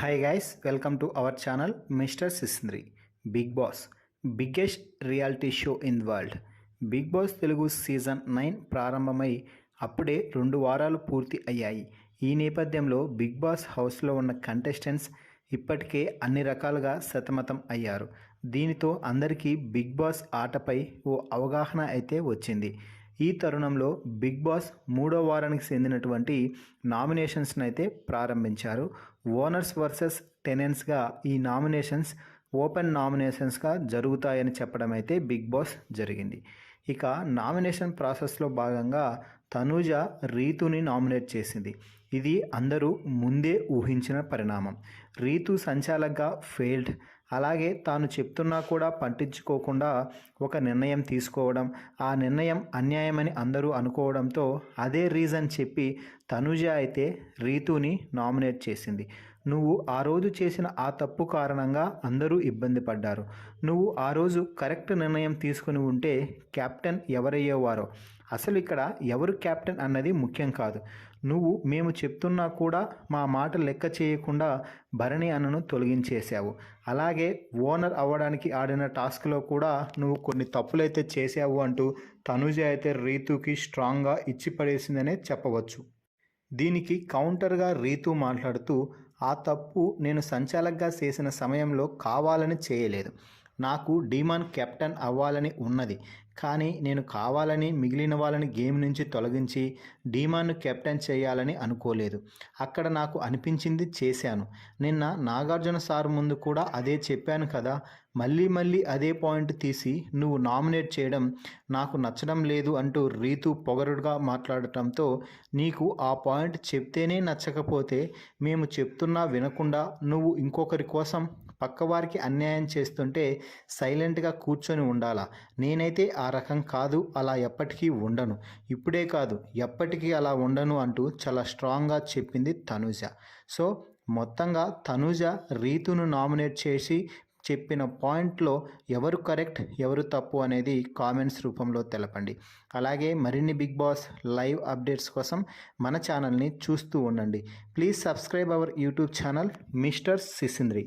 Hi guys, welcome to our channel mister Sisindri. Bigg Boss biggest reality show in world. Bigg Boss Telugu season 9 ప్రారంభమై అప్పుడే 2 వారాలు పూర్తి అయ్యాయి. ఈ నేపథ్యంలో బిగ్ బాస్ హౌస్లో ఉన్న కంటెస్టెంట్స్ ఇప్పటికే అన్ని రకాలుగా సతమతం అయ్యారు. దీనితో అందరికీ బిగ్ బాస్ ఆటపై ఓ అవగాహన అయితే వచ్చింది. ఈ తరుణంలో బిగ్ బాస్ 3వ వారానికి చెందినటువంటి నామినేషన్స్ని అయితే ప్రారంభించారు. ఓనర్స్ వర్సెస్ టెనెంట్స్గా ఈ నామినేషన్స్ ఓపెన్ నామినేషన్స్గా జరుగుతాయని చెప్పడం అయితే బిగ్ బాస్ జరిగింది. ఇక నామినేషన్ ప్రాసెస్లో భాగంగా తనూజ రీతుని నామినేట్ చేసింది. ఇది అందరూ ముందే ఊహించిన పరిణామం. రీతు సంచాలకగా ఫెయిల్డ్. అలాగే తాను చెప్తున్నా కూడా పట్టించుకోకుండా ఒక నిర్ణయం తీసుకోవడం, ఆ నిర్ణయం అన్యాయమని అందరూ అనుకోవడంతో అదే రీజన్ చెప్పి తనూజ అయితే రీతుని నామినేట్ చేసింది. నువ్వు ఆ రోజు చేసిన ఆ తప్పు కారణంగా అందరూ ఇబ్బంది పడ్డారు. నువ్వు ఆ రోజు కరెక్ట్ నిర్ణయం తీసుకుని ఉంటే కెప్టెన్ ఎవరయ్యేవారో. అసలు ఇక్కడ ఎవరు కెప్టెన్ అన్నది ముఖ్యం కాదు. నువ్వు మేము చెప్తున్నా కూడా మా మాట లెక్క చేయకుండా భరణి అన్నను తొలగించేశావు. అలాగే ఓనర్ అవ్వడానికి ఆడిన టాస్క్లో కూడా నువ్వు కొన్ని తప్పులైతే చేశావు అంటూ తనూజ అయితే రీతుకి స్ట్రాంగ్గా ఇచ్చి పడేసిందనే చెప్పవచ్చు. దీనికి కౌంటర్గా రీతు మాట్లాడుతూ, ఆ తప్పు నేను సంచాలకగా చేసిన సమయంలో కావాలని చేయలేదు. నాకు డీమాన్ కెప్టెన్ అవ్వాలని ఉన్నది. కానీ నేను కావాలని మిగిలిన వాళ్ళని గేమ్ నుంచి తొలగించి డీమాన్ను కెప్టెన్ చేయాలని అనుకోలేదు. అక్కడ నాకు అనిపించింది చేశాను. నిన్న నాగార్జున సార్ ముందు కూడా అదే చెప్పాను కదా. మళ్ళీ అదే పాయింట్ తీసి నువ్వు నామినేట్ చేయడం నాకు నచ్చడం లేదు అంటూ రీతు పొగరుగా మాట్లాడటంతో, నీకు ఆ పాయింట్ చెప్తేనే నచ్చకపోతే మేము చెప్తున్నా వినకుండా నువ్వు ఇంకొకరి కోసం పక్కవారికి అన్యాయం చేస్తుంటే సైలెంట్గా కూర్చొని ఉండాలా? నేనైతే ఆ రకం కాదు, అలా ఎప్పటికీ ఉండను, ఇప్పుడే కాదు ఎప్పటికీ అలా ఉండను అంటూ చాలా స్ట్రాంగ్గా చెప్పింది తనూజ. సో మొత్తంగా తనూజ రీతును నామినేట్ చేసి చెప్పిన పాయింట్లో ఎవరు కరెక్ట్ ఎవరు తప్పు అనేది కామెంట్స్ రూపంలో తెలపండి. అలాగే మరిన్ని బిగ్ బాస్ లైవ్ అప్డేట్స్ కోసం మన ఛానల్ని చూస్తూ ఉండండి. Please subscribe our YouTube channel mister సిసింద్రి.